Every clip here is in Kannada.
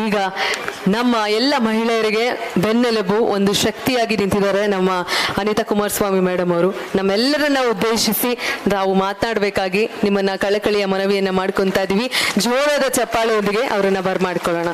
ಈಗ ನಮ್ಮ ಎಲ್ಲ ಮಹಿಳೆಯರಿಗೆ ಬೆನ್ನೆಲುಬು, ಒಂದು ಶಕ್ತಿಯಾಗಿ ನಿಂತಿದ್ದಾರೆ ನಮ್ಮ ಅನಿತಾ ಕುಮಾರಸ್ವಾಮಿ ಮೇಡಮ್ ಅವರು. ನಮ್ಮೆಲ್ಲರನ್ನ ಉದ್ದೇಶಿಸಿ ನಾವು ಮಾತನಾಡಬೇಕಾಗಿ ನಿಮ್ಮನ್ನ ಕಳಕಳಿಯ ಮನವಿಯನ್ನ ಮಾಡ್ಕೊತಾ ಇದೀವಿ. ಜೋರದ ಚಪ್ಪಾಳೆಯೊಂದಿಗೆ ಅವರನ್ನ ಬರ್ಮಾಡ್ಕೊಳ್ಳೋಣ.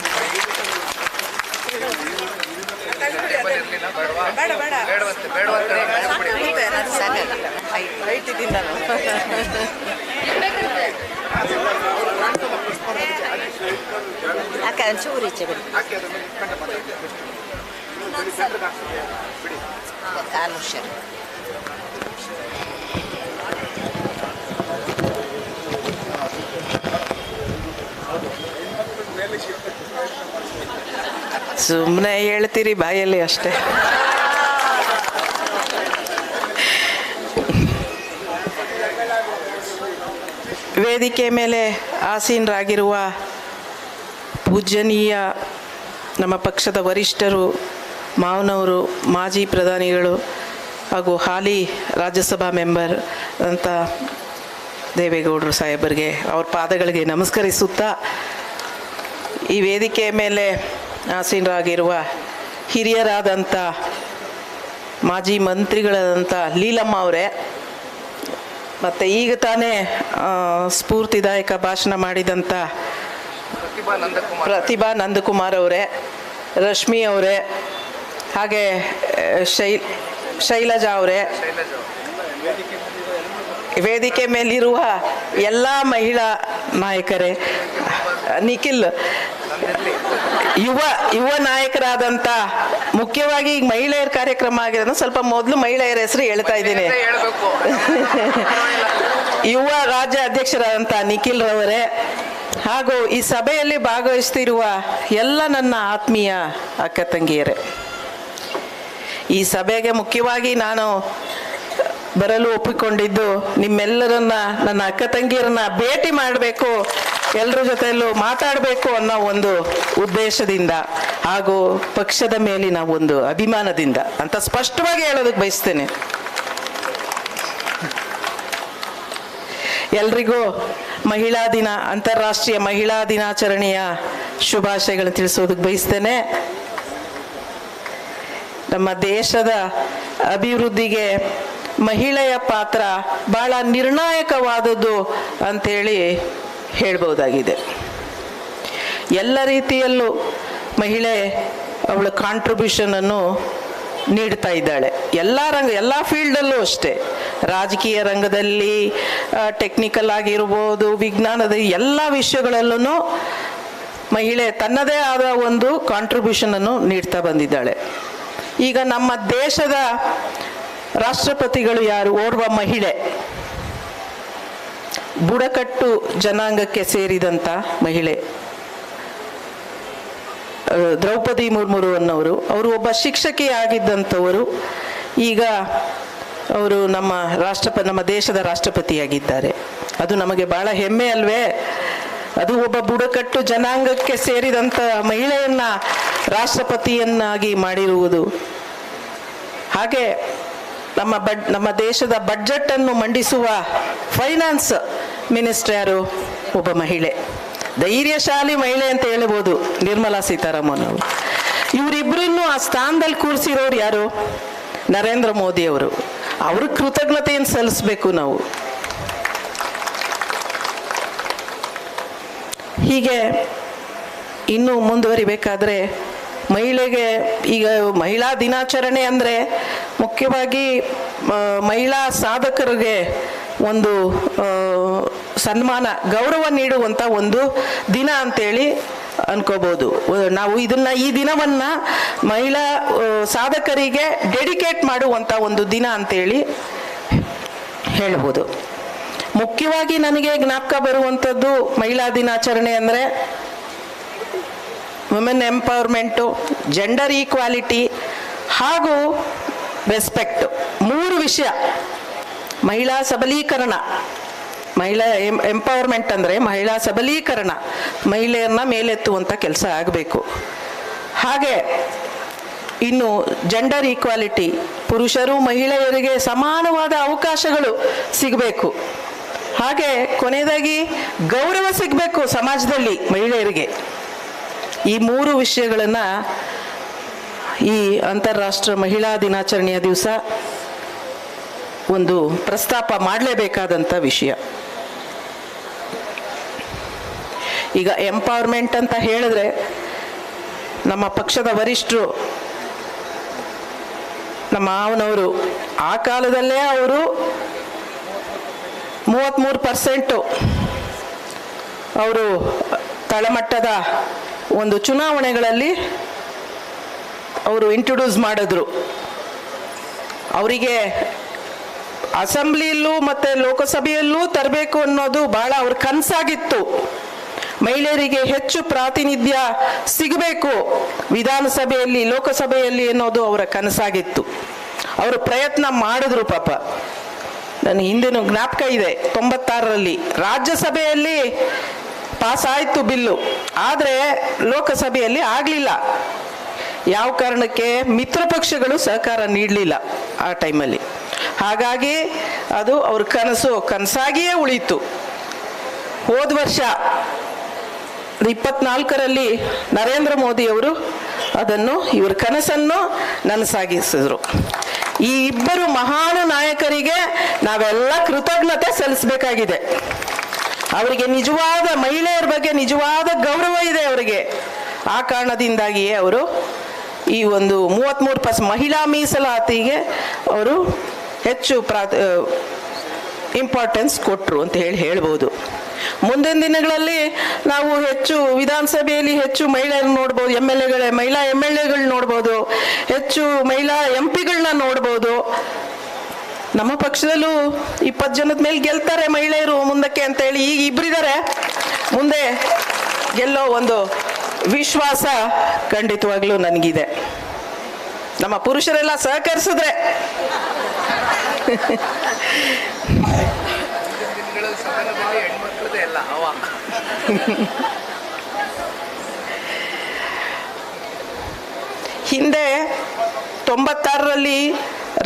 ಸುಮ್ಮನೆ ಹೇಳ್ತೀರಿ ಬಾಯಲ್ಲಿ ಅಷ್ಟೇ. ವೇದಿಕೆ ಮೇಲೆ ಆಸೀನರಾಗಿರುವ ಪೂಜ್ಯನೀಯ ನಮ್ಮ ಪಕ್ಷದ ವರಿಷ್ಠರು, ಮಾವನವರು, ಮಾಜಿ ಪ್ರಧಾನಿಗಳು ಹಾಗೂ ಹಾಲಿ ರಾಜ್ಯಸಭಾ ಮೆಂಬರ್ ಅಂತ ದೇವೇಗೌಡರು ಸಾಹೇಬರಿಗೆ ಅವ್ರ ಪಾದಗಳಿಗೆ ನಮಸ್ಕರಿಸುತ್ತಾ, ಈ ವೇದಿಕೆ ಮೇಲೆ ಆಸೀನರಾಗಿರುವ ಹಿರಿಯರಾದಂಥ ಮಾಜಿ ಮಂತ್ರಿಗಳಾದಂಥ ಲೀಲಮ್ಮ ಅವರೇ, ಮತ್ತು ಈಗ ತಾನೇ ಸ್ಫೂರ್ತಿದಾಯಕ ಭಾಷಣ ಮಾಡಿದಂಥ ಪ್ರತಿಭಾ ನಂದಕುಮಾರ್ ಅವರೇ, ರಶ್ಮಿ ಅವರೇ, ಹಾಗೆ ಶೈಲಜಾ ಅವರೇ, ವೇದಿಕೆ ಮೇಲಿರುವ ಎಲ್ಲ ಮಹಿಳಾ ನಾಯಕರೇ, ನಿಖಿಲ್ ಯುವ ನಾಯಕರಾದಂಥ, ಮುಖ್ಯವಾಗಿ ಈಗ ಮಹಿಳೆಯರ ಕಾರ್ಯಕ್ರಮ ಆಗಿರೋದು ಸ್ವಲ್ಪ ಮೊದಲು ಮಹಿಳೆಯರ ಹೆಸರು ಹೇಳ್ತಾ ಇದ್ದೀನಿ. ಯುವ ರಾಜ್ಯ ಅಧ್ಯಕ್ಷರಾದಂಥ ನಿಖಿಲ್ ರವರೇ, ಹಾಗೂ ಈ ಸಭೆಯಲ್ಲಿ ಭಾಗವಹಿಸ್ತಿರುವ ಎಲ್ಲ ನನ್ನ ಆತ್ಮೀಯ ಅಕ್ಕ ತಂಗಿಯರೇ, ಈ ಸಭೆಗೆ ಮುಖ್ಯವಾಗಿ ನಾನು ಬರಲು ಒಪ್ಪಿಕೊಂಡಿದ್ದು ನಿಮ್ಮೆಲ್ಲರನ್ನ, ನನ್ನ ಅಕ್ಕ ತಂಗಿಯರನ್ನ ಭೇಟಿ ಮಾಡಬೇಕು, ಎಲ್ಲರ ಜೊತೆಯಲ್ಲೂ ಮಾತಾಡಬೇಕು ಅನ್ನೋ ಒಂದು ಉದ್ದೇಶದಿಂದ ಹಾಗೂ ಪಕ್ಷದ ಮೇಲಿನ ಒಂದು ಅಭಿಮಾನದಿಂದ ಅಂತ ಸ್ಪಷ್ಟವಾಗಿ ಹೇಳೋದಕ್ಕೆ ಬಯಸ್ತೇನೆ. ಎಲ್ರಿಗೂ ಮಹಿಳಾ ದಿನ, ಅಂತಾರಾಷ್ಟ್ರೀಯ ಮಹಿಳಾ ದಿನಾಚರಣೆಯ ಶುಭಾಶಯಗಳನ್ನು ತಿಳಿಸೋದಕ್ಕೆ ಬಯಸ್ತೇನೆ. ನಮ್ಮ ದೇಶದ ಅಭಿವೃದ್ಧಿಗೆ ಮಹಿಳೆಯ ಪಾತ್ರ ಬಹಳ ನಿರ್ಣಾಯಕವಾದದ್ದು ಅಂಥೇಳಿ ಹೇಳ್ಬೋದಾಗಿದೆ. ಎಲ್ಲ ರೀತಿಯಲ್ಲೂ ಮಹಿಳೆ ಅವಳ ಕಾಂಟ್ರಿಬ್ಯೂಷನನ್ನು ನೀಡ್ತಾ ಇದ್ದಾಳೆ. ಎಲ್ಲ ಫೀಲ್ಡಲ್ಲೂ ಅಷ್ಟೇ, ರಾಜಕೀಯ ರಂಗದಲ್ಲಿ, ಟೆಕ್ನಿಕಲ್ ಆಗಿರ್ಬೋದು, ವಿಜ್ಞಾನದ ಎಲ್ಲ ವಿಷಯಗಳಲ್ಲೂ ಮಹಿಳೆ ತನ್ನದೇ ಆದ ಒಂದು ಕಾಂಟ್ರಿಬ್ಯೂಷನನ್ನು ನೀಡ್ತಾ ಬಂದಿದ್ದಾಳೆ. ಈಗ ನಮ್ಮ ದೇಶದ ರಾಷ್ಟ್ರಪತಿಗಳು ಯಾರು? ಓರ್ವ ಮಹಿಳೆ, ಬುಡಕಟ್ಟು ಜನಾಂಗಕ್ಕೆ ಸೇರಿದಂಥ ಮಹಿಳೆ ದ್ರೌಪದಿ ಮುರ್ಮು ಅನ್ನೋರು. ಅವರು ಒಬ್ಬ ಶಿಕ್ಷಕಿ ಆಗಿದ್ದಂಥವರು. ಈಗ ಅವರು ನಮ್ಮ ದೇಶದ ರಾಷ್ಟ್ರಪತಿಯಾಗಿದ್ದಾರೆ. ಅದು ನಮಗೆ ಬಹಳ ಹೆಮ್ಮೆ ಅಲ್ವೇ? ಅದು ಒಬ್ಬ ಬುಡಕಟ್ಟು ಜನಾಂಗಕ್ಕೆ ಸೇರಿದಂಥ ಮಹಿಳೆಯನ್ನ ರಾಷ್ಟ್ರಪತಿಯನ್ನಾಗಿ ಮಾಡಿರುವುದು. ಹಾಗೆ ನಮ್ಮ ದೇಶದ ಬಡ್ಜೆಟ್ ಅನ್ನು ಮಂಡಿಸುವ ಫೈನಾನ್ಸ್ ಮಿನಿಸ್ಟರ್ ಯಾರು? ಒಬ್ಬ ಮಹಿಳೆ, ಧೈರ್ಯಶಾಲಿ ಮಹಿಳೆ ಅಂತ ಹೇಳ್ಬೋದು, ನಿರ್ಮಲಾ ಸೀತಾರಾಮನ್ ಅವರು. ಇವರಿಬ್ಬರನ್ನು ಆ ಸ್ಥಾನದಲ್ಲಿ ಕೂರಿಸಿರೋರು ಯಾರು? ನರೇಂದ್ರ ಮೋದಿ ಅವರು. ಅವ್ರಿಗೆ ಕೃತಜ್ಞತೆಯನ್ನು ಸಲ್ಲಿಸಬೇಕು ನಾವು. ಹೀಗೆ ಇನ್ನೂ ಮುಂದುವರಿಬೇಕಾದ್ರೆ ಮಹಿಳೆಗೆ ಈಗ ಮಹಿಳಾ ದಿನಾಚರಣೆ ಅಂದರೆ ಮುಖ್ಯವಾಗಿ ಮಹಿಳಾ ಸಾಧಕರಿಗೆ ಒಂದು ಸನ್ಮಾನ, ಗೌರವ ನೀಡುವಂಥ ಒಂದು ದಿನ ಅಂತೇಳಿ ಅನ್ಕೋಬೋದು ನಾವು. ಈ ದಿನವನ್ನು ಮಹಿಳಾ ಸಾಧಕರಿಗೆ ಡೆಡಿಕೇಟ್ ಮಾಡುವಂಥ ಒಂದು ದಿನ ಅಂತೇಳಿ ಹೇಳ್ಬೋದು. ಮುಖ್ಯವಾಗಿ ನನಗೆ ಜ್ಞಾಪಕ ಬರುವಂಥದ್ದು ಮಹಿಳಾ ದಿನಾಚರಣೆ ಅಂದರೆ ವುಮೆನ್ ಎಂಪವರ್ಮೆಂಟು, ಜೆಂಡರ್ ಈಕ್ವಾಲಿಟಿ ಹಾಗೂ ರೆಸ್ಪೆಕ್ಟ್. 3 ವಿಷಯ. ಮಹಿಳಾ ಸಬಲೀಕರಣ, ಮಹಿಳಾ ಎಂಪವರ್ಮೆಂಟ್ ಅಂದರೆ ಮಹಿಳಾ ಸಬಲೀಕರಣ, ಮಹಿಳೆಯರನ್ನ ಮೇಲೆತ್ತುವಂಥ ಕೆಲಸ ಆಗಬೇಕು. ಹಾಗೆ ಇನ್ನು ಜೆಂಡರ್ ಈಕ್ವಾಲಿಟಿ, ಪುರುಷರು ಮಹಿಳೆಯರಿಗೆ ಸಮಾನವಾದ ಅವಕಾಶಗಳು ಸಿಗಬೇಕು. ಹಾಗೆ ಕೊನೆಯದಾಗಿ ಗೌರವ ಸಿಗಬೇಕು ಸಮಾಜದಲ್ಲಿ ಮಹಿಳೆಯರಿಗೆ. ಈ 3 ವಿಷಯಗಳನ್ನು ಈ ಅಂತಾರಾಷ್ಟ್ರೀಯ ಮಹಿಳಾ ದಿನಾಚರಣೆಯ ದಿವಸ ಒಂದು ಪ್ರಸ್ತಾಪ ಮಾಡಲೇಬೇಕಾದಂಥ ವಿಷಯ. ಈಗ ಎಂಪವರ್ಮೆಂಟ್ ಅಂತ ಹೇಳಿದ್ರೆ ನಮ್ಮ ಪಕ್ಷದ ವರಿಷ್ಠರು ನಮ್ಮ ಮಾವನವರು ಆ ಕಾಲದಲ್ಲೇ ಅವರು 33% ಅವರು ತಳಮಟ್ಟದ ಒಂದು ಚುನಾವಣೆಗಳಲ್ಲಿ ಅವರು ಇಂಟ್ರೊಡ್ಯೂಸ್ ಮಾಡಿದ್ರು. ಅವರಿಗೆ ಅಸೆಂಬ್ಲಿಯಲ್ಲೂ ಮತ್ತು ಲೋಕಸಭೆಯಲ್ಲೂ ತರಬೇಕು ಅನ್ನೋದು ಭಾಳ ಅವ್ರ ಕನಸಾಗಿತ್ತು. ಮಹಿಳೆಯರಿಗೆ ಹೆಚ್ಚು ಪ್ರಾತಿನಿಧ್ಯ ಸಿಗಬೇಕು ವಿಧಾನಸಭೆಯಲ್ಲಿ, ಲೋಕಸಭೆಯಲ್ಲಿ ಅನ್ನೋದು ಅವರ ಕನಸಾಗಿತ್ತು. ಅವರು ಪ್ರಯತ್ನ ಮಾಡಿದ್ರು ಪಾಪ. ನನ್ನ ಹಿಂದಿನ ಜ್ಞಾಪಕ ಇದೆ, 96ರಲ್ಲಿ ರಾಜ್ಯಸಭೆಯಲ್ಲಿ ಪಾಸ್ ಆಯಿತು ಬಿಲ್ಲು, ಆದರೆ ಲೋಕಸಭೆಯಲ್ಲಿ ಆಗಲಿಲ್ಲ. ಯಾವ ಕಾರಣಕ್ಕೆ? ಮಿತ್ರ ಪಕ್ಷಗಳು ಸಹಕಾರ ನೀಡಲಿಲ್ಲ ಆ ಟೈಮಲ್ಲಿ. ಹಾಗಾಗಿ ಅದು ಅವ್ರ ಕನಸಾಗಿಯೇ ಉಳೀತು. ಹೋದ ವರ್ಷ 24ರಲ್ಲಿ ನರೇಂದ್ರ ಮೋದಿಯವರು ಅದನ್ನು, ಇವ್ರ ಕನಸನ್ನು ನನಸಾಗಿಸಿದ್ರು. ಈ ಇಬ್ಬರು ಮಹಾನ್ ನಾಯಕರಿಗೆ ನಾವೆಲ್ಲ ಕೃತಜ್ಞತೆ ಸಲ್ಲಿಸಬೇಕಾಗಿದೆ. ಅವರಿಗೆ ನಿಜವಾದ ಮಹಿಳೆಯರ ಬಗ್ಗೆ ನಿಜವಾದ ಗೌರವ ಇದೆ ಅವರಿಗೆ. ಆ ಕಾರಣದಿಂದಾಗಿಯೇ ಅವರು ಈ ಒಂದು 33% ಮಹಿಳಾ ಮೀಸಲಾತಿಗೆ ಅವರು ಹೆಚ್ಚು ಇಂಪಾರ್ಟೆನ್ಸ್ ಕೊಟ್ಟರು ಅಂತ ಹೇಳ್ಬೋದು. ಮುಂದಿನ ದಿನಗಳಲ್ಲಿ ನಾವು ಹೆಚ್ಚು ವಿಧಾನಸಭೆಯಲ್ಲಿ ಹೆಚ್ಚು ಮಹಿಳೆಯರನ್ನು ನೋಡ್ಬೋದು, ಮಹಿಳಾ MLAಗಳು ನೋಡ್ಬೋದು, ಹೆಚ್ಚು ಮಹಿಳಾ MP ಗಳನ್ನ ನೋಡ್ಬೋದು. ನಮ್ಮ ಪಕ್ಷದಲ್ಲೂ 20 ಜನದ ಮೇಲೆ ಗೆಲ್ತಾರೆ ಮಹಿಳೆಯರು ಮುಂದಕ್ಕೆ ಅಂತೇಳಿ ಈಗ ಇಬ್ಬರಿದ್ದಾರೆ. ಮುಂದೆ ಗೆಲ್ಲೋ ಒಂದು ವಿಶ್ವಾಸ ಖಂಡಿತವಾಗ್ಲೂ ನನಗಿದೆ. ನಮ್ಮ ಪುರುಷರೆಲ್ಲ ಸಹಕರಿಸಿದ್ರೆ ಹಿಂದೆ 96ರಲ್ಲಿ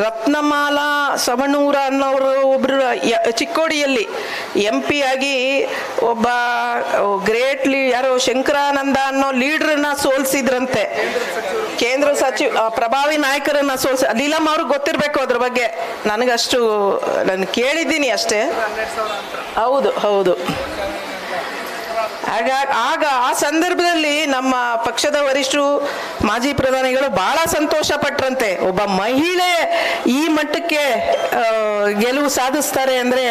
ರತ್ನಮಾಲಾ ಸವಣೂರ ಅನ್ನೋರು ಒಬ್ರು ಚಿಕ್ಕೋಡಿಯಲ್ಲಿ MP ಆಗಿ ಒಬ್ಬ ಗ್ರೇಟ್ ಯಾರೋ ಶಂಕರಾನಂದ ಅನ್ನೋ ಲೀಡ್ರನ್ನ ಸೋಲ್ಸಿದ್ರಂತೆ. ಕೇಂದ್ರ ಸಚಿವ ಪ್ರಭಾವಿ ನಾಯಕರನ್ನ ಲೀಲಮ್ಮ ಅವ್ರಿಗೆ ಗೊತ್ತಿರಬೇಕು ಅದ್ರ ಬಗ್ಗೆ. ನನಗಷ್ಟು ನಾನು ಕೇಳಿದ್ದೀನಿ ಅಷ್ಟೇ. ಹೌದು. ಆಗ ಆ ಸಂದರ್ಭದಲ್ಲಿ ನಮ್ಮ ಪಕ್ಷದ ವರಿಷ್ಠರು ಮಾಜಿ ಪ್ರಧಾನಿಗಳು ಬಹಳ ಸಂತೋಷ ಪಟ್ರಂತೆ. ಒಬ್ಬ ಮಹಿಳೆ ಈ ಮಟ್ಟಕ್ಕೆ ಗೆಲುವು ಸಾಧಿಸ್ತಾರೆ ಅಂದ್ರೆ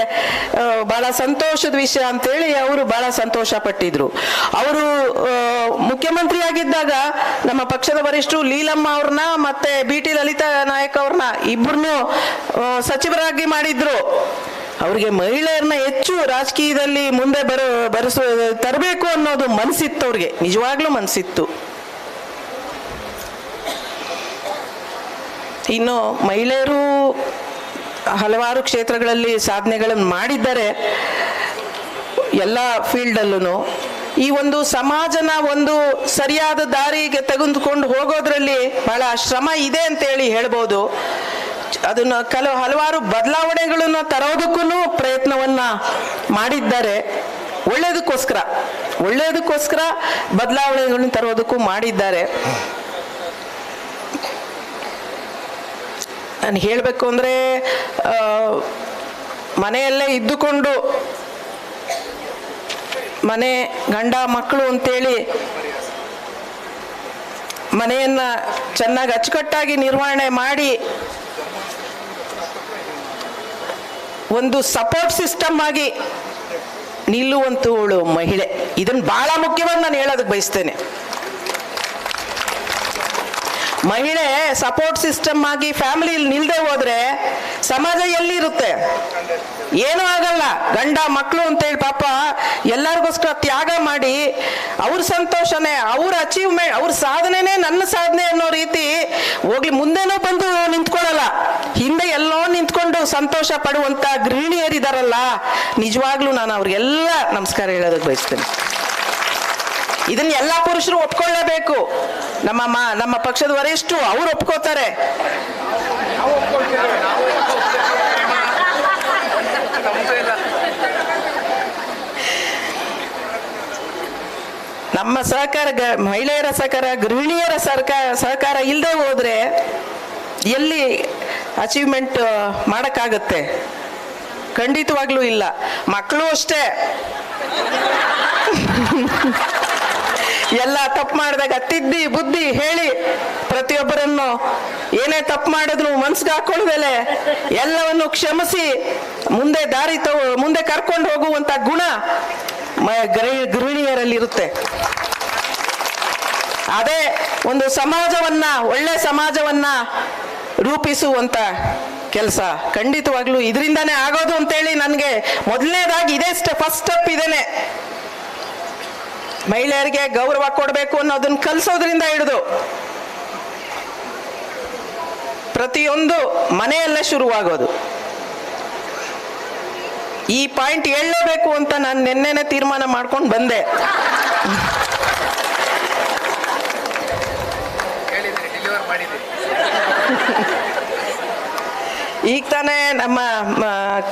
ಬಹಳ ಸಂತೋಷದ ವಿಷಯ ಅಂತೇಳಿ ಅವರು ಬಹಳ ಸಂತೋಷ ಪಟ್ಟಿದ್ರು. ಅವರು ಮುಖ್ಯಮಂತ್ರಿ ಆಗಿದ್ದಾಗ ನಮ್ಮ ಪಕ್ಷದ ವರಿಷ್ಠರು ಲೀಲಮ್ಮ ಅವ್ರನ್ನ ಮತ್ತೆ BT ಲಲಿತಾ ನಾಯಕ್ ಅವ್ರನ್ನ ಇಬ್ಬರನ್ನು ಸಚಿವರಾಗಿ ಮಾಡಿದ್ರು. ಅವ್ರಿಗೆ ಮಹಿಳೆಯರನ್ನ ಹೆಚ್ಚು ರಾಜಕೀಯದಲ್ಲಿ ಮುಂದೆ ತರಬೇಕು ಅನ್ನೋದು ಮನಸ್ಸಿತ್ತು. ಅವ್ರಿಗೆ ನಿಜವಾಗ್ಲೂ ಮನಸ್ಸಿತ್ತು. ಇನ್ನು ಮಹಿಳೆಯರು ಹಲವಾರು ಕ್ಷೇತ್ರಗಳಲ್ಲಿ ಸಾಧನೆಗಳನ್ನು ಮಾಡಿದ್ದಾರೆ, ಎಲ್ಲ ಫೀಲ್ಡಲ್ಲೂ. ಈ ಒಂದು ಸಮಾಜನ ಒಂದು ಸರಿಯಾದ ದಾರಿಗೆ ತೆಗೆದುಕೊಂಡು ಹೋಗೋದ್ರಲ್ಲಿ ಬಹಳ ಶ್ರಮ ಇದೆ ಅಂತೇಳಿ ಹೇಳ್ಬೋದು. ಅದನ್ನ ಹಲವಾರು ಬದಲಾವಣೆಗಳನ್ನ ತರೋದಕ್ಕೂ ಪ್ರಯತ್ನವನ್ನ ಮಾಡಿದ್ದಾರೆ. ಒಳ್ಳೇದಕ್ಕೋಸ್ಕರ ಬದಲಾವಣೆಗಳನ್ನ ತರೋದಕ್ಕೂ ಮಾಡಿದ್ದಾರೆ. ನಾನು ಹೇಳಬೇಕು ಅಂದ್ರೆ ಮನೆಯಲ್ಲೇ ಇದ್ದುಕೊಂಡು ಮನೆ ಗಂಡ ಮಕ್ಕಳು ಅಂತೇಳಿ ಮನೆಯನ್ನ ಚೆನ್ನಾಗಿ ಅಚ್ಚುಕಟ್ಟಾಗಿ ನಿರ್ವಹಣೆ ಮಾಡಿ ಒಂದು ಸಪೋರ್ಟ್ ಸಿಸ್ಟಮ್ ಆಗಿ ನಿಲ್ಲುವಂತವಳು ಮಹಿಳೆ. ಇದನ್ನ ಬಹಳ ಮುಖ್ಯವಾಗಿ ನಾನು ಹೇಳೋದಕ್ಕೆ ಬಯಸ್ತೇನೆ. ಮಹಿಳೆ ಸಪೋರ್ಟ್ ಸಿಸ್ಟಮ್ ಆಗಿ ಫ್ಯಾಮಿಲಿಯಲ್ಲಿ ನಿಲ್ದೆ ಹೋದ್ರೆ ಸಮಾಜ ಎಲ್ಲಿರುತ್ತೆ? ಏನೂ ಆಗಲ್ಲ. ಗಂಡ ಮಕ್ಕಳು ಅಂತೇಳಿ ಪಾಪ ಎಲ್ಲರಿಗೋಸ್ಕರ ತ್ಯಾಗ ಮಾಡಿ ಅವ್ರ ಸಂತೋಷನೇ, ಅವ್ರ ಅಚೀವ್ಮೆಂಟ್, ಅವ್ರ ಸಾಧನೆನೇ ನನ್ನ ಸಾಧನೆ ಅನ್ನೋ ರೀತಿ ಹೋಗ್ಲಿ ಮುಂದೆನೂ ಬಂದು ನಿಂತ್ಕೊಳ್ಳಲ್ಲ, ಹಿಂದೆ ಎಲ್ಲೋ ನಿಂತ್ಕೊಂಡು ಸಂತೋಷ ಪಡುವಂತ ಗೃಹಿಣಿಯರಿದಾರಲ್ಲ, ನಿಜವಾಗ್ಲೂ ನಾನು ಅವ್ರಿಗೆಲ್ಲ ನಮಸ್ಕಾರ ಹೇಳೋದಕ್ಕೆ ಬಯಸ್ತೇನೆ. ಇದನ್ನ ಎಲ್ಲಾ ಪುರುಷರು ಒಪ್ಕೊಳ್ಳೇಬೇಕು. ನಮ್ಮ ಪಕ್ಷದ ವರಿಷ್ಠರು ಅವ್ರು ಒಪ್ಕೋತಾರೆ. ನಮ್ಮ ಸಹಕಾರ ಮಹಿಳೆಯರ ಸಹಕಾರ, ಗೃಹಿಣಿಯರ ಸಹಕಾರ ಇಲ್ಲದೆ ಹೋದ್ರೆ ಎಲ್ಲಿ ಅಚೀವ್ಮೆಂಟ್ ಮಾಡೋಕ್ಕಾಗತ್ತೆ? ಖಂಡಿತವಾಗ್ಲೂ ಇಲ್ಲ. ಮಕ್ಕಳು ಅಷ್ಟೇ, ಎಲ್ಲ ತಪ್ಪು ಮಾಡಿದಾಗ ತಿದ್ದಿ ಬುದ್ಧಿ ಹೇಳಿ ಪ್ರತಿಯೊಬ್ಬರನ್ನು ಏನೇ ತಪ್ಪು ಮಾಡಿದ್ರು ಮನ್ಸಿಗೆ ಹಾಕೊಳ್ಳುವಲೆ ಎಲ್ಲವನ್ನು ಕ್ಷಮಿಸಿ ಮುಂದೆ ಕರ್ಕೊಂಡು ಹೋಗುವಂತ ಗುಣ ಗೃಹಿಣಿಯರಲ್ಲಿರುತ್ತೆ. ಅದೇ ಒಂದು ಸಮಾಜವನ್ನ, ಒಳ್ಳೆ ಸಮಾಜವನ್ನ ರೂಪಿಸುವಂತ ಕೆಲಸ ಖಂಡಿತವಾಗ್ಲೂ ಇದರಿಂದಾನೇ ಆಗೋದು ಅಂತೇಳಿ ನನಗೆ ಮೊದಲನೇದಾಗಿ ಇದೇ ಫಸ್ಟ್ ಸ್ಟೆಪ್ ಇದೇನೆ. ಮಹಿಳೆಯರಿಗೆ ಗೌರವ ಕೊಡಬೇಕು ಅನ್ನೋದನ್ನ ಕಲಿಸೋದ್ರಿಂದ ಹಿಡಿದು ಪ್ರತಿಯೊಂದು ಮನೆಯಲ್ಲೇ ಶುರುವಾಗೋದು. ಈ ಪಾಯಿಂಟ್ ಹೇಳಲೇಬೇಕು ಅಂತ ನಾನು ನಿನ್ನೆನೆ ತೀರ್ಮಾನ ಮಾಡ್ಕೊಂಡು ಬಂದೆ. ಈಗ ತಾನೇ ನಮ್ಮ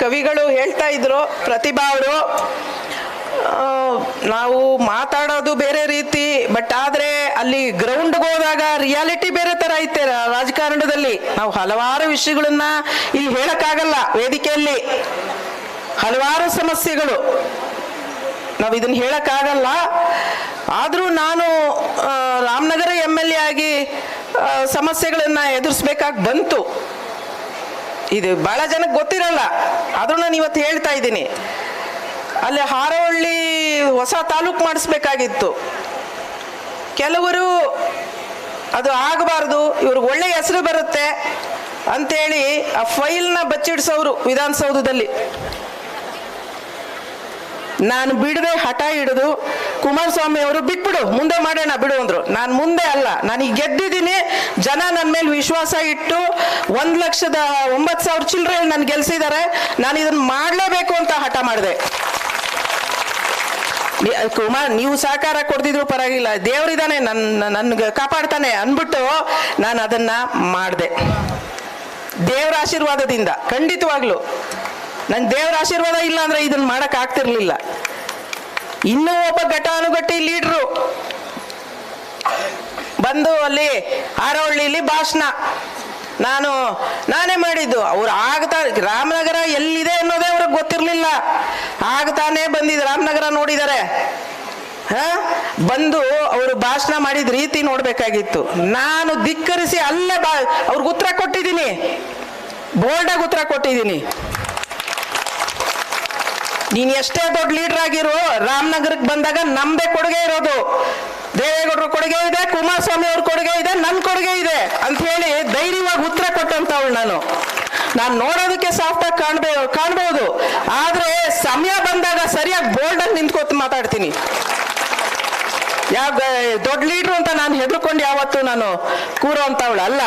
ಕವಿಗಳು ಹೇಳ್ತಾ ಇದ್ರು, ಪ್ರತಿಭಾ ಅವರು, ನಾವು ಮಾತಾಡೋದು ಬೇರೆ ರೀತಿ, ಬಟ್ ಆದ್ರೆ ಅಲ್ಲಿ ಗ್ರೌಂಡ್ಗೆ ಹೋದಾಗ ರಿಯಾಲಿಟಿ ಬೇರೆ ತರ ಐತೆ. ರಾಜಕಾರಣದಲ್ಲಿ ನಾವು ಹಲವಾರು ವಿಷಯಗಳನ್ನ ಇಲ್ಲಿ ಹೇಳಕ್ಕಾಗಲ್ಲ, ವೇದಿಕೆಯಲ್ಲಿ ಹಲವಾರು ಸಮಸ್ಯೆಗಳು, ನಾವು ಇದನ್ನ ಹೇಳಕ್ಕಾಗಲ್ಲ. ಆದ್ರೂ ನಾನು ರಾಮನಗರ MLA ಆಗಿ ಸಮಸ್ಯೆಗಳನ್ನ ಎದುರಿಸ್ಬೇಕಾಗಿ ಬಂತು. ಇದು ಬಹಳ ಜನಕ್ಕೆ ಗೊತ್ತಿರಲ್ಲ, ಆದ್ರೂ ನಾನು ಇವತ್ತು ಹೇಳ್ತಾ ಇದ್ದೀನಿ. ಅಲ್ಲಿ ಹಾರೋಹಳ್ಳಿ ಹೊಸ ತಾಲೂಕು ಮಾಡಿಸ್ಬೇಕಾಗಿತ್ತು. ಕೆಲವರು ಅದು ಆಗಬಾರ್ದು, ಇವ್ರಿಗೆ ಒಳ್ಳೆ ಹೆಸರು ಬರುತ್ತೆ ಅಂತೇಳಿ ಆ ಫೈಲ್ನ ಬಚ್ಚಿಡ್ಸೋರು ವಿಧಾನಸೌಧದಲ್ಲಿ. ನಾನು ಬಿಡದೆ ಹಠ ಹಿಡಿದು ಕುಮಾರಸ್ವಾಮಿ ಅವರು ಬಿಟ್ಬಿಡು, ಮುಂದೆ ಮಾಡೋಣ ಬಿಡು ಅಂದ್ರು. ನಾನು ಮುಂದೆ ಅಲ್ಲ, ನಾನು ಈಗ ಗೆದ್ದಿದ್ದೀನಿ, ಜನ ನನ್ನ ಮೇಲೆ ವಿಶ್ವಾಸ ಇಟ್ಟು 1,09,000 ಚಿಲ್ಲರೆ ನನ್ ಗೆಲ್ಸಿದ್ದಾರೆ, ನಾನು ಇದನ್ನ ಮಾಡ್ಲೇಬೇಕು ಅಂತ ಹಠ ಮಾಡಿದೆ. ನೀವು ಸಹಕಾರ ಕೊಡ್ತಿದ್ರು ಪರವಾಗಿಲ್ಲ, ದೇವರಿದ್ದಾನೆ ನನ್ಗೆ ಕಾಪಾಡ್ತಾನೆ ಅನ್ಬಿಟ್ಟು ನಾನು ಅದನ್ನ ಮಾಡಿದೆ. ದೇವರ ಆಶೀರ್ವಾದದಿಂದ ಖಂಡಿತವಾಗ್ಲು ನಂಗೆ ದೇವರ ಆಶೀರ್ವಾದ ಇಲ್ಲ ಅಂದ್ರೆ ಇದನ್ನ ಮಾಡಕ್ ಆಗ್ತಿರ್ಲಿಲ್ಲ. ಇನ್ನೂ ಒಬ್ಬ ಘಟಾನುಘಟಿ ಲೀಡ್ರು ಬಂದು ಅಲ್ಲಿ ಹಾರೋಹಳ್ಳಿಲಿ ಭಾಷಣ ನಾನೇ ಮಾಡಿದ್ದು. ಅವ್ರು ರಾಮನಗರ ಎಲ್ಲಿದೆ ಅನ್ನೋದೇ ಅವ್ರಿಗೆ ಗೊತ್ತಿರ್ಲಿಲ್ಲ. ಆಗ್ತಾನೆ ಬಂದಿದ್ದು, ರಾಮನಗರ ನೋಡಿದ್ದಾರೆ. ಬಂದು ಅವರು ಭಾಷಣ ಮಾಡಿದ ರೀತಿ ನೋಡ್ಬೇಕಾಗಿತ್ತು. ನಾನು ಧಿಕ್ಕರಿಸಿ ಅಲ್ಲೇ ಅವ್ರಿಗೆ ಉತ್ತರ ಕೊಟ್ಟಿದ್ದೀನಿ, ಬೋಲ್ಡಾಗಿ ಉತ್ತರ ಕೊಟ್ಟಿದ್ದೀನಿ. ನೀನ್ ಎಷ್ಟೇ ದೊಡ್ಡ ಲೀಡರ್ ಆಗಿರೋ, ರಾಮನಗರಕ್ಕೆ ಬಂದಾಗ ನಮ್ದೇ ಕೊಡುಗೆ ಇರೋದು. ದೇವೇಗೌಡರ ಕೊಡುಗೆ ಇದೆ, ಕುಮಾರಸ್ವಾಮಿ ಅವ್ರ ಕೊಡುಗೆ ಇದೆ, ನನ್ನ ಕೊಡುಗೆ ಇದೆ ಅಂತ ಹೇಳಿ ಧೈರ್ಯವಾಗಿ ಉತ್ತರ ಕೊಟ್ಟಂತವಳು ನಾನು ನೋಡೋದಕ್ಕೆ ಸಾಫ್ಟ್ ಆಗಿ ಕಾಣ್ಬಹುದು, ಆದ್ರೆ ಸಮಯ ಬಂದಾಗ ಸರಿಯಾಗಿ ಬೋಲ್ಡ್ ಆಗಿ ನಿಂತ್ಕೊತ ಮಾತಾಡ್ತೀನಿ. ಯಾವ ದೊಡ್ಡ ಲೀಡ್ರು ಅಂತ ನಾನು ಹೆದರ್ಕೊಂಡು ಯಾವತ್ತು ನಾನು ಕೂರೋ ಅಂತವಳು ಅಲ್ಲ.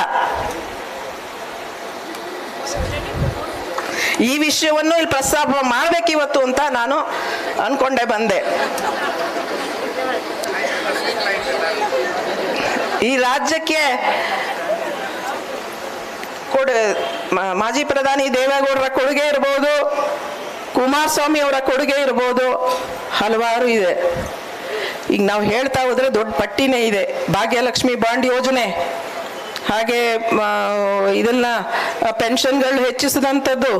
ಈ ವಿಷಯವನ್ನು ಇಲ್ಲಿ ಪ್ರಸ್ತಾಪ ಮಾಡ್ಬೇಕಿವತ್ತು ಅಂತ ನಾನು ಅನ್ಕೊಂಡೆ ಬಂದೆ. ಈ ರಾಜ್ಯಕ್ಕೆ ಮಾಜಿ ಪ್ರಧಾನಿ ದೇವೇಗೌಡರ ಕೊಡುಗೆ ಇರ್ಬೋದು, ಕುಮಾರಸ್ವಾಮಿ ಅವರ ಕೊಡುಗೆ ಇರ್ಬೋದು, ಹಲವಾರು ಇದೆ. ಈಗ ನಾವು ಹೇಳ್ತಾ ಹೋದ್ರೆ ದೊಡ್ಡ ಪಟ್ಟಿನೇ ಇದೆ. ಭಾಗ್ಯಲಕ್ಷ್ಮಿ ಬಾಂಡ್ ಯೋಜನೆ, ಹಾಗೆ ಇದನ್ನ ಪೆನ್ಷನ್ಗಳು ಹೆಚ್ಚಿಸಿದಂಥದ್ದು,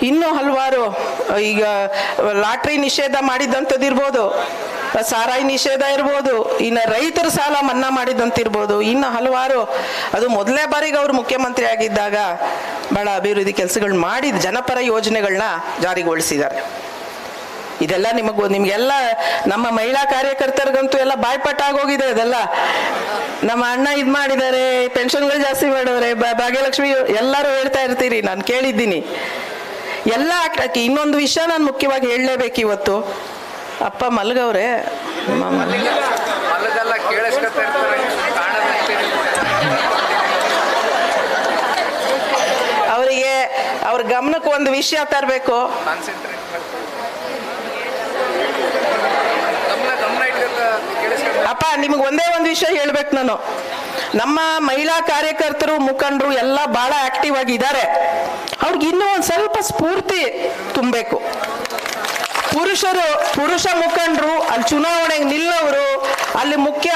ಇನ್ನೂ ಹಲವಾರು. ಈಗ ಲಾಟ್ರಿ ನಿಷೇಧ ಮಾಡಿದಂಥದ್ದು ಇರ್ಬೋದು, ಸಾರಾಯಿ ನಿಷೇಧ ಇರ್ಬೋದು, ಇನ್ನು ರೈತರ ಸಾಲ ಮನ್ನಾ ಮಾಡಿದಂತಿರ್ಬೋದು, ಇನ್ನು ಹಲವಾರು. ಅದು ಮೊದಲನೇ ಬಾರಿಗೆ ಅವರು ಮುಖ್ಯಮಂತ್ರಿ ಆಗಿದ್ದಾಗ ಬಹಳ ಅಭಿವೃದ್ಧಿ ಕೆಲಸಗಳು ಮಾಡಿದ ಜನಪರ ಯೋಜನೆಗಳನ್ನ ಜಾರಿಗೊಳಿಸಿದ್ದಾರೆ. ಇದೆಲ್ಲ ನಿಮಗೆಲ್ಲ ನಮ್ಮ ಮಹಿಳಾ ಕಾರ್ಯಕರ್ತರಿಗಂತೂ ಎಲ್ಲ ಬಾಯ್ಪಾಠ ಆಗೋಗಿದೆ. ಅದೆಲ್ಲ ನಮ್ಮ ಅಣ್ಣ ಇದ್ ಮಾಡಿದ್ದಾರೆ, ಪೆನ್ಷನ್ಗಳು ಜಾಸ್ತಿ ಮಾಡವ್ರೆ, ಭಾಗ್ಯಲಕ್ಷ್ಮಿ ಎಲ್ಲರೂ ಹೇಳ್ತಾ ಇರ್ತೀರಿ, ನಾನು ಕೇಳಿದ್ದೀನಿ ಎಲ್ಲ. ಇನ್ನೊಂದು ವಿಷಯ ನಾನು ಮುಖ್ಯವಾಗಿ ಹೇಳಲೇಬೇಕು ಇವತ್ತು. ಅಪ್ಪ ಮಲ್ಗವ್ರೆ, ಅವರಿಗೆ ಅವ್ರ ಗಮನಕ್ಕೆ ಒಂದು ವಿಷಯ ತರಬೇಕು. ಅಪ್ಪ ನಿಮಗೆ ಒಂದೇ ಒಂದು ವಿಷಯ ಹೇಳ್ಬೇಕು ನಾನು. ನಮ್ಮ ಮಹಿಳಾ ಕಾರ್ಯಕರ್ತರು, ಮುಖಂಡರು ಎಲ್ಲ ಬಹಳ ಆಕ್ಟಿವ್ ಆಗಿದ್ದಾರೆ. ಅವ್ರಿಗೆ ಇನ್ನೂ ಒಂದು ಸ್ವಲ್ಪ ಸ್ಫೂರ್ತಿ ತುಂಬಬೇಕು. ಪುರುಷ ಮುಖಂಡರು ಅಲ್ಲಿ ಚುನಾವಣೆಗೆ ನಿಲ್ಲೋರು, ಅಲ್ಲಿ ಮುಖ್ಯ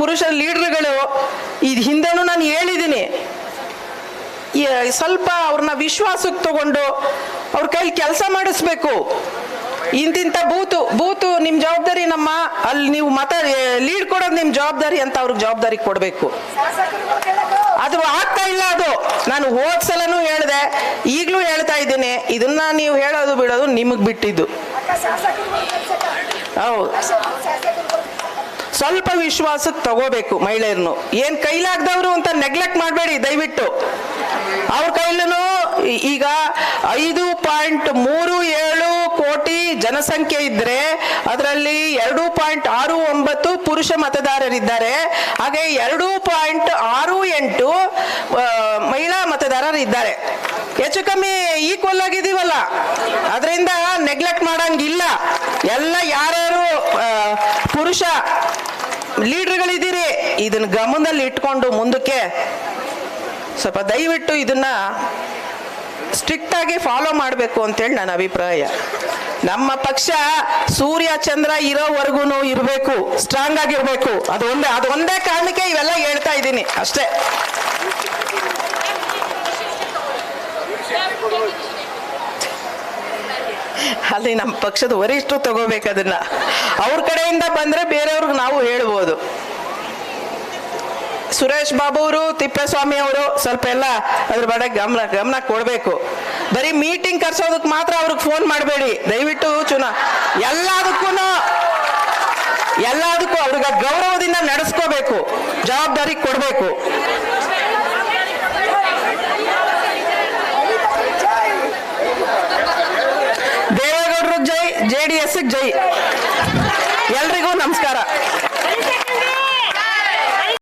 ಪುರುಷ ಲೀಡರ್ಗಳು, ಇದು ಹಿಂದೆನೂ ನಾನು ಹೇಳಿದ್ದೀನಿ, ಸ್ವಲ್ಪ ಅವ್ರನ್ನ ವಿಶ್ವಾಸಕ್ಕೆ ತಗೊಂಡು ಅವ್ರ ಕೈಲಿ ಕೆಲಸ ಮಾಡಿಸ್ಬೇಕು. ಇಂತಿಂತ ಬೂತು ನಿಮ್ ಜವಾಬ್ದಾರಿ, ಅಲ್ಲಿ ನೀವು ಲೀಡ್ ಕೊಡೋದು ನಿಮ್ ಜವಾಬ್ದಾರಿ ಅಂತ ಅವ್ರಿಗೆ ಜವಾಬ್ದಾರಿ ಕೊಡ್ಬೇಕು. ಅದು ಆಗ್ತಾ ಇಲ್ಲ. ಅದು ನಾನು ಹೋದ್ ಸಲನೂ ಹೇಳ್ದೆ, ಈಗ್ಲೂ ಹೇಳ್ತಾ ಇದ್ದೀನಿ, ಇದನ್ನ ನೀವು ಹೇಳೋದು ಬಿಡೋದು ನಿಮಗ್ ಬಿಟ್ಟಿದ್ದು. ಹೌದು, ಸ್ವಲ್ಪ ವಿಶ್ವಾಸಕ್ಕೆ ತಗೋಬೇಕು ಮಹಿಳೆಯರನ್ನು. ಏನ್ ಕೈಲಾಗ್ದವ್ರು ಅಂತ ನೆಗ್ಲೆಕ್ಟ್ ಮಾಡಬೇಡಿ ದಯವಿಟ್ಟು. ಅವ್ರ ಕೈಲೂ ಈಗ 5.37 ಕೋಟಿ ಜನಸಂಖ್ಯೆ ಇದ್ರೆ ಅದರಲ್ಲಿ 2.69 ಪುರುಷ ಮತದಾರರಿದ್ದಾರೆ, ಹಾಗೆ 2.68 ಮಹಿಳಾ ಮತದಾರರಿದ್ದಾರೆ. ಹೆಚ್ಚು ಕಮ್ಮಿ ಈಕ್ವಲ್ ಆಗಿದೀವಲ್ಲ, ಅದರಿಂದ ನೆಗ್ಲೆಕ್ಟ್ ಮಾಡಂಗಿಲ್ಲ. ಎಲ್ಲ ಯಾರ್ಯಾರು ಪುರುಷ ಲೀಡರ್ಗಳಿದ್ದೀರಿ, ಇದನ್ನ ಗಮನದಲ್ಲಿ ಇಟ್ಕೊಂಡು ಮುಂದಕ್ಕೆ ಸ್ವಲ್ಪ ದಯವಿಟ್ಟು ಇದನ್ನ ಸ್ಟ್ರಿಕ್ಟ್ ಆಗಿ ಫಾಲೋ ಮಾಡಬೇಕು ಅಂತೇಳಿ ನನ್ನ ಅಭಿಪ್ರಾಯ. ನಮ್ಮ ಪಕ್ಷ ಸೂರ್ಯ ಚಂದ್ರ ಇರೋವರೆಗೂ ಇರಬೇಕು, ಸ್ಟ್ರಾಂಗ್ ಆಗಿರ್ಬೇಕು. ಅದೊಂದೇ ಕಾರಣಕ್ಕೆ ಇವೆಲ್ಲ ಹೇಳ್ತಾ ಇದ್ದೀನಿ ಅಷ್ಟೇ. ಅಲ್ಲಿ ನಮ್ಮ ಪಕ್ಷದ ವರಿಷ್ಠರು ತಗೋಬೇಕು ಅದನ್ನ. ಅವ್ರ ಕಡೆಯಿಂದ ಬಂದ್ರೆ ಬೇರೆಯವ್ರಿಗೆ ನಾವು ಹೇಳ್ಬೋದು. ಸುರೇಶ್ ಬಾಬು ಅವರು, ತಿಪ್ಪೇಸ್ವಾಮಿ ಅವರು ಸ್ವಲ್ಪ ಎಲ್ಲ ಅದ್ರ ಬಗ್ಗೆ ಗಮನ ಕೊಡ್ಬೇಕು. ಬರೀ ಮೀಟಿಂಗ್ ಕರ್ಸೋದಕ್ಕೆ ಮಾತ್ರ ಅವ್ರಿಗೆ ಫೋನ್ ಮಾಡಬೇಡಿ ದಯವಿಟ್ಟು. ಎಲ್ಲದಕ್ಕೂ ಅವ್ರಿಗೆ ಗೌರವದಿಂದ ನಡೆಸ್ಕೋಬೇಕು, ಜವಾಬ್ದಾರಿ ಕೊಡ್ಬೇಕು. ದೇವೇಗೌಡರು ಜೈ, JDS ಜೈ. ಎಲ್ರಿಗೂ ನಮಸ್ಕಾರ.